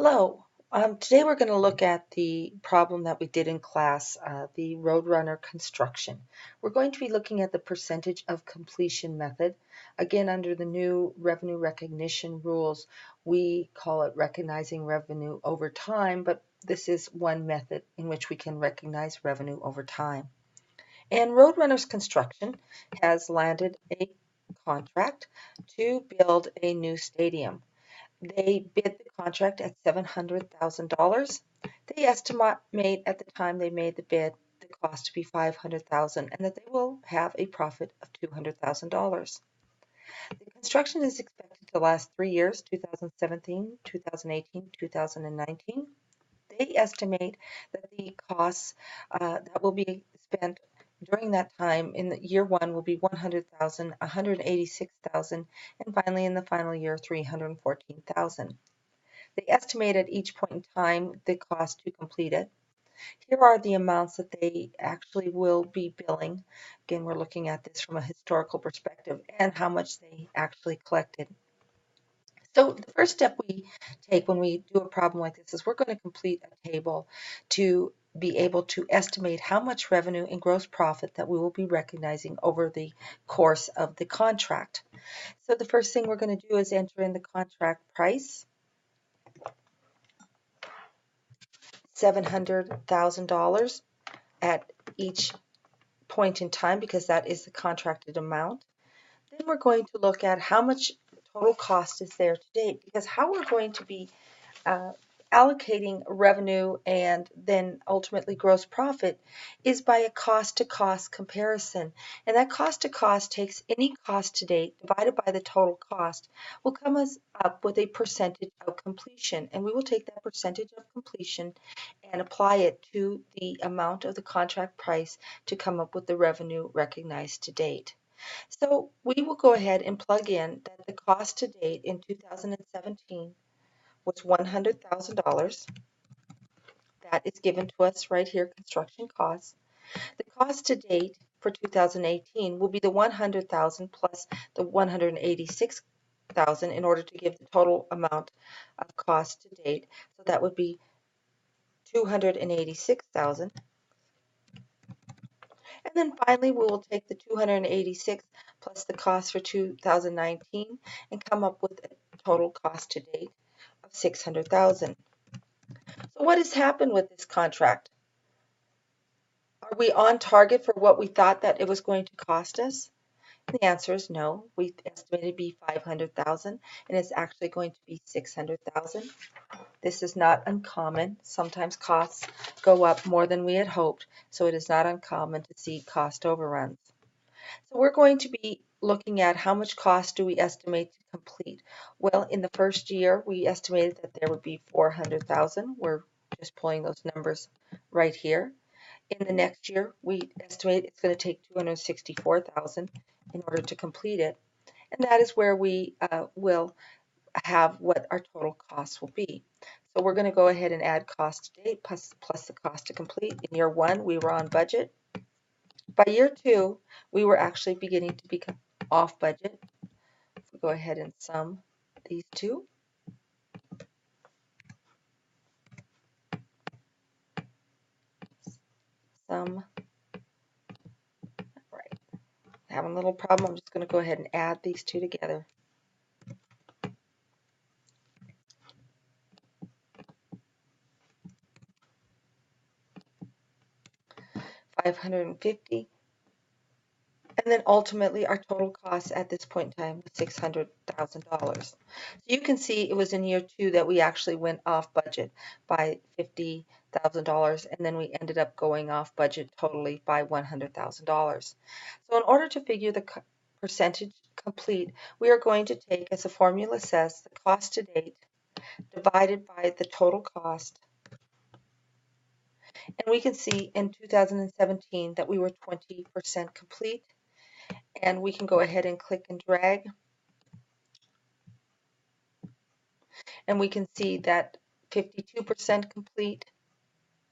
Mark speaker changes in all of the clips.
Speaker 1: Hello. Today we're going to look at the problem that we did in class, the Roadrunner construction. We're going to be looking at the percentage of completion method. Again, under the new revenue recognition rules, we call it recognizing revenue over time, but this is one method in which we can recognize revenue over time. And Roadrunners Construction has landed a contract to build a new stadium. They bid the contract at $700,000. They estimate at the time they made the bid the cost to be $500,000 and that they will have a profit of $200,000. The construction is expected to last 3 years, 2017, 2018, 2019. They estimate that the costs that will be spent during that time in the year one will be 100,000, 186,000, and finally in the final year 314,000. They estimate at each point in time the cost to complete it. Here are the amounts that they actually will be billing. Again, we're looking at this from a historical perspective and how much they actually collected. So the first step we take when we do a problem like this is we're going to complete a table to be able to estimate how much revenue and gross profit that we will be recognizing over the course of the contract. So the first thing we're going to do is enter in the contract price, $700,000 at each point in time because that is the contracted amount. Then we're going to look at how much total cost is there to date, because how we're going to be uh, allocating revenue and then ultimately gross profit is by a cost to cost comparison. And that cost to cost takes any cost to date divided by the total cost will come us up with a percentage of completion. And we will take that percentage of completion and apply it to the amount of the contract price to come up with the revenue recognized to date. So we will go ahead and plug in that the cost to date in 2017 was $100,000. That is given to us right here, construction costs. The cost to date for 2018 will be the 100,000 plus the 186,000 in order to give the total amount of cost to date. So that would be 286,000. And then finally, we will take the 286 plus the cost for 2019 and come up with a total cost to date of 600,000. So what has happened with this contract? Are we on target for what we thought that it was going to cost us? The answer is no. We estimated to be 500,000 and it's actually going to be 600,000. This is not uncommon. Sometimes costs go up more than we had hoped, so it is not uncommon to see cost overruns. So we're going to be looking at how much cost do we estimate to complete. Well, in the first year, we estimated that there would be 400,000. We're just pulling those numbers right here. In the next year, we estimate it's going to take 264,000 in order to complete it. And that is where we will have what our total costs will be. So we're going to go ahead and add cost to date plus the cost to complete. In year one, we were on budget. By year two, we were actually beginning to become off budget. So go ahead and sum these two. Sum. Right. Having a little problem. I'm just going to go ahead and add these two together. 550. And then ultimately our total cost at this point in time was $600,000. So you can see it was in year two that we actually went off budget by $50,000 and then we ended up going off budget totally by $100,000. So in order to figure the percentage complete, we are going to take, as the formula says, the cost to date divided by the total cost. And we can see in 2017 that we were 20% complete. And we can go ahead and click and drag. And we can see that 52% complete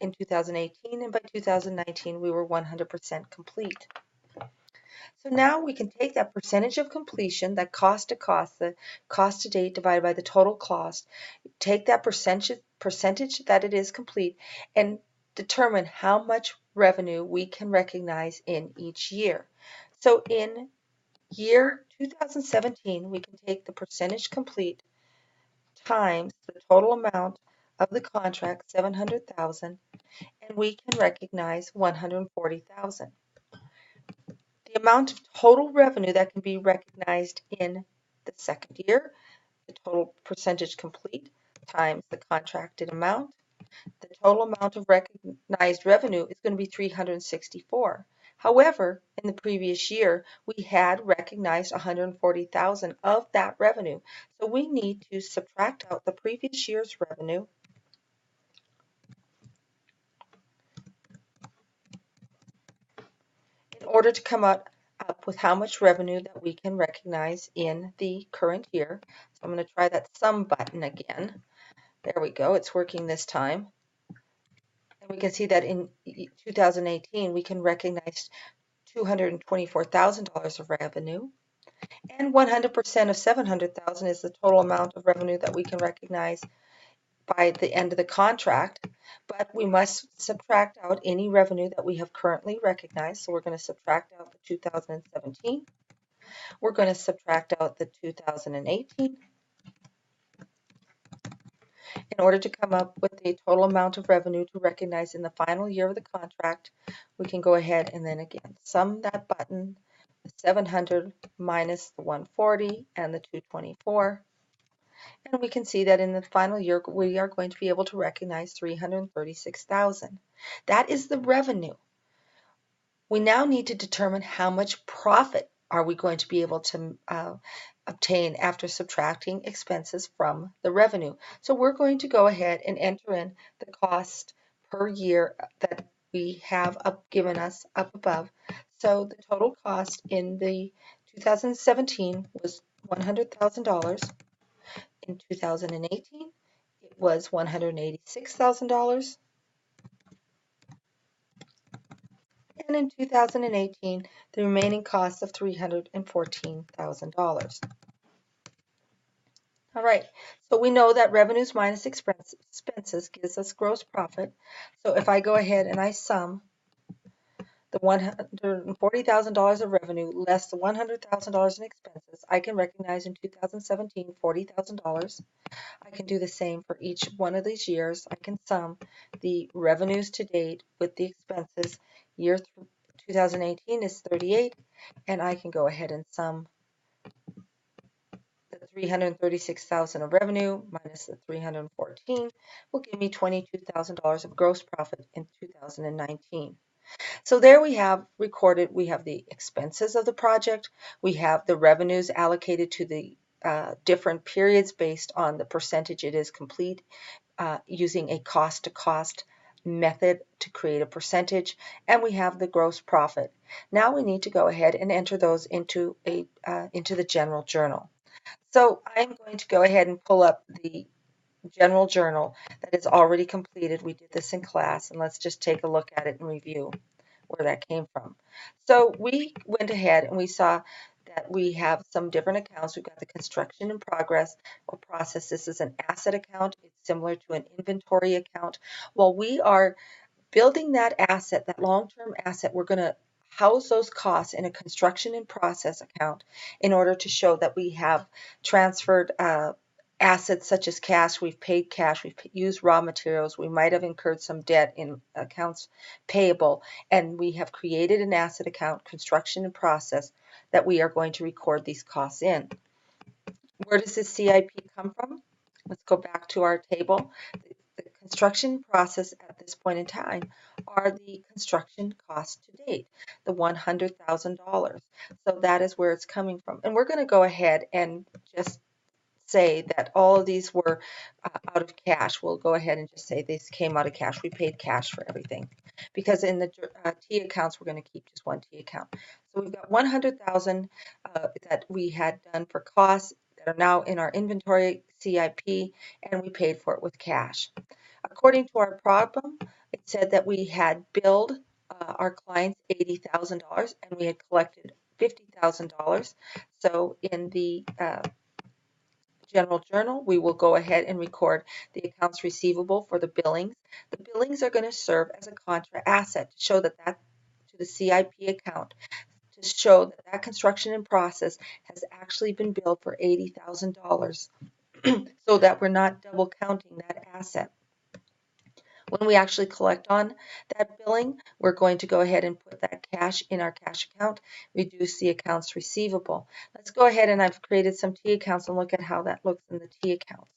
Speaker 1: in 2018, and by 2019 we were 100% complete. So now we can take that percentage of completion, that cost to cost, the cost to date divided by the total cost, take that percentage that it is complete, and determine how much revenue we can recognize in each year. So in year 2017, we can take the percentage complete times the total amount of the contract, 700,000, and we can recognize 140,000. The amount of total revenue that can be recognized in the second year, the total percentage complete times the contracted amount, the total amount of recognized revenue is going to be 364. However, in the previous year, we had recognized 140,000 of that revenue. So we need to subtract out the previous year's revenue in order to come up with how much revenue that we can recognize in the current year. So I'm going to try that sum button again. There we go, it's working this time. And we can see that in 2018 we can recognize $224,000 of revenue, and 100% of 700,000 is the total amount of revenue that we can recognize by the end of the contract. But we must subtract out any revenue that we have currently recognized. So we're going to subtract out the 2017. We're going to subtract out the 2018 in order to come up with the total amount of revenue to recognize in the final year of the contract. We can go ahead and then again sum that button, the 700 minus the 140 and the 224. And we can see that in the final year we are going to be able to recognize 336,000. That is the revenue. We now need to determine how much profit are we going to be able to obtain after subtracting expenses from the revenue. So we're going to go ahead and enter in the cost per year that we have given us up above. So the total cost in the 2017 was $100,000. In 2018, it was $186,000. And in 2018, the remaining cost of $314,000. All right, so we know that revenues minus expenses gives us gross profit. So if I go ahead and I sum the $140,000 of revenue less the $100,000 in expenses, I can recognize in 2017 $40,000. I can do the same for each one of these years. I can sum the revenues to date with the expenses. Year 2018 is 38, and I can go ahead and sum the 336,000 of revenue minus the 314 will give me $22,000 of gross profit in 2019. So there we have recorded, we have the expenses of the project, we have the revenues allocated to the different periods based on the percentage it is complete, using a cost-to-cost method to create a percentage, and we have the gross profit. Now we need to go ahead and enter those into the general journal. So I'm going to go ahead and pull up the general journal that is already completed. We did this in class, and let's just take a look at it and review where that came from. So we went ahead and we saw that we have some different accounts. We've got the construction in progress or process. This is an asset account. It's similar to an inventory account. Well, we are building that asset, that long-term asset. We're going to house those costs in a construction in process account in order to show that we have transferred assets such as cash. We've paid cash, we've used raw materials, we might have incurred some debt in accounts payable, and we have created an asset account, construction in process, that we are going to record these costs in. Where does this CIP come from? Let's go back to our table. The construction process at this point in time are the construction costs to date, the $100,000. So that is where it's coming from. And we're going to go ahead and just say that all of these were out of cash. We'll go ahead and just say this came out of cash. We paid cash for everything. Because in the T accounts, we're going to keep just one T account. So we've got 100,000 that we had done for costs that are now in our inventory CIP, and we paid for it with cash. According to our problem, it said that we had billed our clients $80,000 and we had collected $50,000. So in the general journal, we will go ahead and record the accounts receivable for the billings. The billings are going to serve as a contra asset to show that to the CIP account, to show that construction in process has actually been billed for $80,000 so that we're not double counting that asset. When we actually collect on that billing, we're going to go ahead and put that cash in our cash account, reduce the accounts receivable. Let's go ahead, and I've created some T accounts and look at how that looks in the T accounts.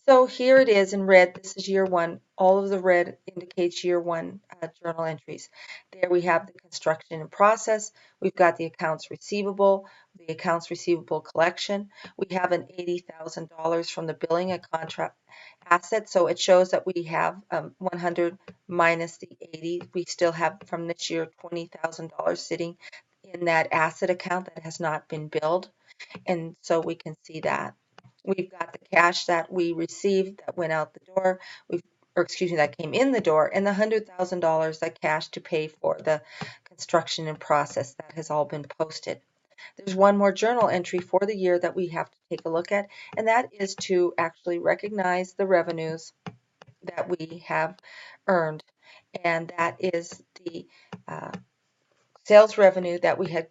Speaker 1: So here it is in red. This is year one. All of the red indicates year one journal entries. There we have the construction in process. We've got the accounts receivable, the accounts receivable collection. We have an $80,000 from the billing, a contract asset. So it shows that we have 100 minus the 80. We still have from this year $20,000 sitting in that asset account that has not been billed. And so we can see that. We've got the cash that we received that went out the door, that came in the door, and the $100,000 that cash to pay for the construction in process. That has all been posted. There's one more journal entry for the year that we have to take a look at, and that is to actually recognize the revenues that we have earned, and that is the sales revenue that we had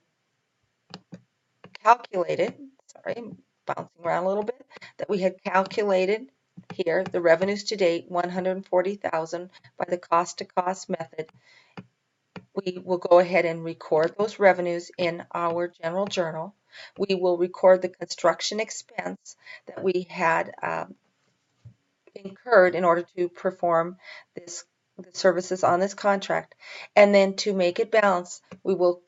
Speaker 1: calculated. Sorry, I'm bouncing around a little bit. That we had calculated here, the revenues to date, $140,000 by the cost-to-cost method. We will go ahead and record those revenues in our general journal. We will record the construction expense that we had incurred in order to perform the services on this contract. And then to make it balance, we will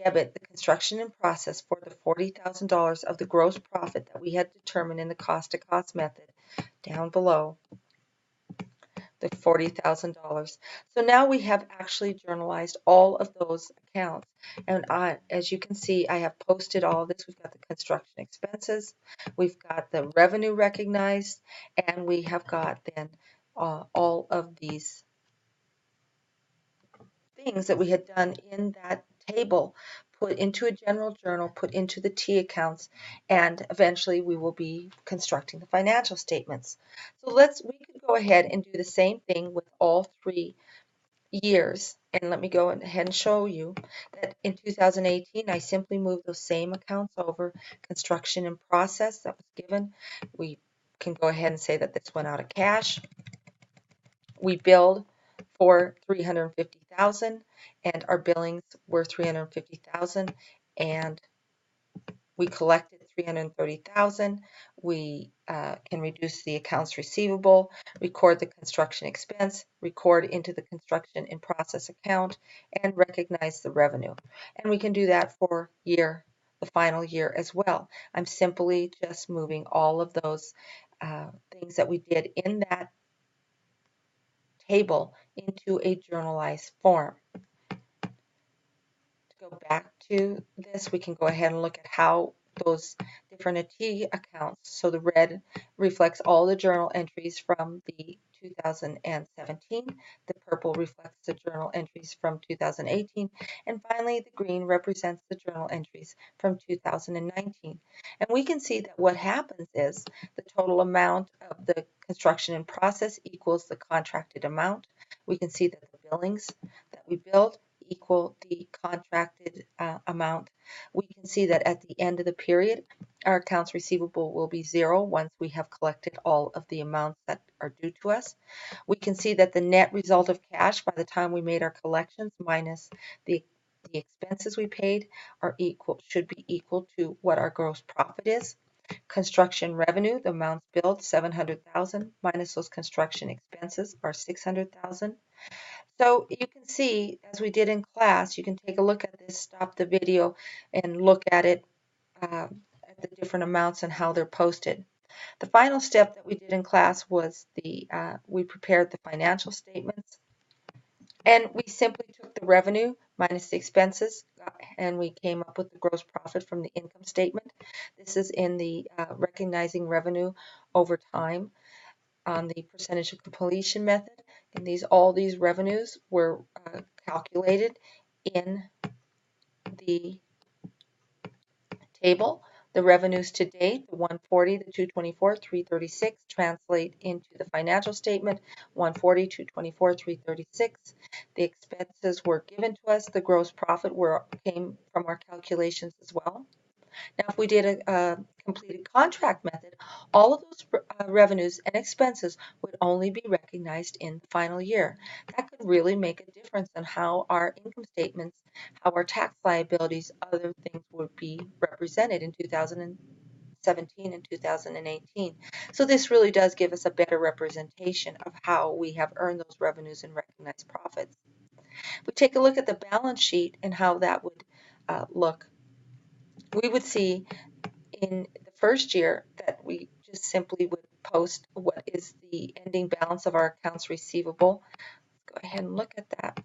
Speaker 1: debit the construction in process for the $40,000 of the gross profit that we had determined in the cost-to-cost method down below, the $40,000. So now we have actually journalized all of those accounts. And as you can see, I have posted all of this. We've got the construction expenses, we've got the revenue recognized, and we have got then all of these things that we had done in that table put into a general journal, put into the T accounts, and eventually we will be constructing the financial statements. So we could go ahead and do the same thing with all 3 years. And let me go ahead and show you that in 2018, I simply moved those same accounts over. Construction in process that was given. We can go ahead and say that this went out of cash. We billed for $350,000, and our billings were $350,000, and we collected $330,000. We can reduce the accounts receivable, record the construction expense, record into the construction in process account, and recognize the revenue. And we can do that for the final year as well. I'm simply just moving all of those things that we did in that table into a journalized form. To go back to this, we can go ahead and look at how those different T accounts. So the red reflects all the journal entries from the 2017. The purple reflects the journal entries from 2018. And finally, the green represents the journal entries from 2019. And we can see that what happens is the total amount of the construction in process equals the contracted amount. We can see that the billings that we billed equal the contracted amount. We can see that at the end of the period, our accounts receivable will be 0 once we have collected all of the amounts that are due to us. We can see that the net result of cash by the time we made our collections minus the expenses we paid should be equal to what our gross profit is. Construction revenue, the amounts billed, $700,000 minus those construction expenses are $600,000. So you can see, as we did in class, you can take a look at this, stop the video, and look at it, at the different amounts and how they're posted. The final step that we did in class was we prepared the financial statements, and we simply took the revenue minus the expenses, and we came up with the gross profit from the income statement. This is in the recognizing revenue over time on the percentage of completion method. And all these revenues were calculated in the table. The revenues to date, the 140, the 224, 336 translate into the financial statement, 140, 224, 336. The expenses were given to us. The gross profit came from our calculations as well. Now, if we did a completed contract method, all of those revenues and expenses would only be recognized in the final year. That could really make a difference in how our income statements, how our tax liabilities, other things would be represented in 2017 and 2018. So this really does give us a better representation of how we have earned those revenues and recognized profits. If we take a look at the balance sheet and how that would look, we would see in the first year that we just simply would post what is the ending balance of our accounts receivable. Go ahead and look at that.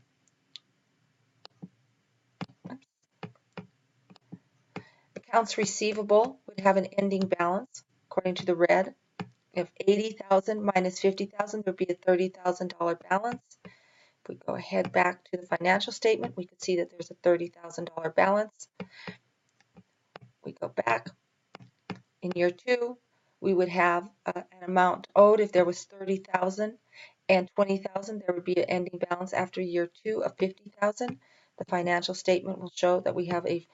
Speaker 1: Accounts receivable would have an ending balance, according to the red, of 80,000 minus 50,000, there would be a $30,000 balance. If we go ahead back to the financial statement, we could see that there's a $30,000 balance. We go back. In year 2, we would have an amount owed. If there was 30,000 and 20,000, there would be an ending balance after year 2 of 50,000. The financial statement will show that we have a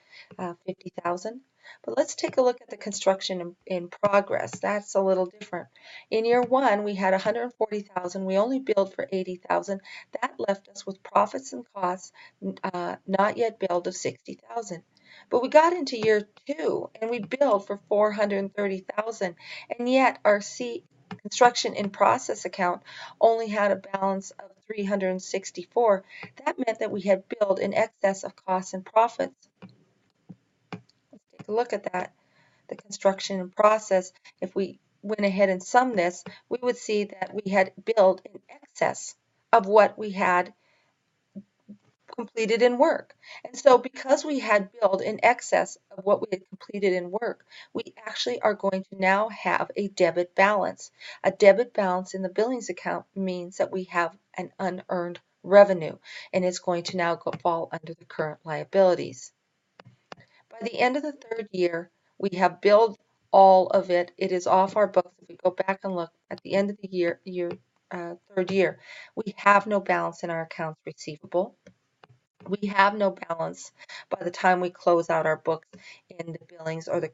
Speaker 1: 50,000. But let's take a look at the construction in progress. That's a little different. In year 1, we had 140,000. We only billed for 80,000. That left us with profits and costs not yet billed of 60,000. But we got into year 2 and we billed for 430,000, and yet our construction in process account only had a balance of 364. That meant that we had billed in excess of costs and profits. Let's take a look at that. The construction in process, if we went ahead and summed this, we would see that we had billed in excess of what we had completed in work. And so because we had billed in excess of what we had completed in work, we actually are going to now have a debit balance. A debit balance in the billings account means that we have an unearned revenue, and it's going to now fall under the current liabilities. By the end of the 3rd year, we have billed all of it. It is off our books. If we go back and look at the end of the year, 3rd year, we have no balance in our accounts receivable. We have no balance by the time we close out our books in the billings or the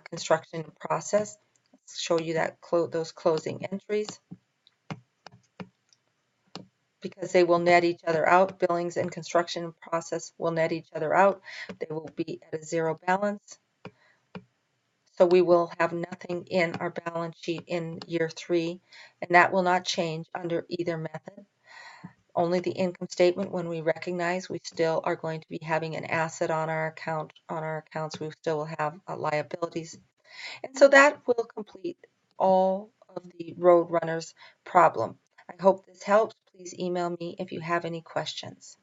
Speaker 1: construction process. Let's show you that those closing entries, because they will net each other out. Billings and construction process will net each other out. They will be at a 0 balance. So we will have nothing in our balance sheet in year 3, and that will not change under either method. Only the income statement, when we recognize, we still are going to be having an asset on our accounts. We still will have liabilities. And so that will complete all of the Roadrunners problem. I hope this helps. Please email me if you have any questions.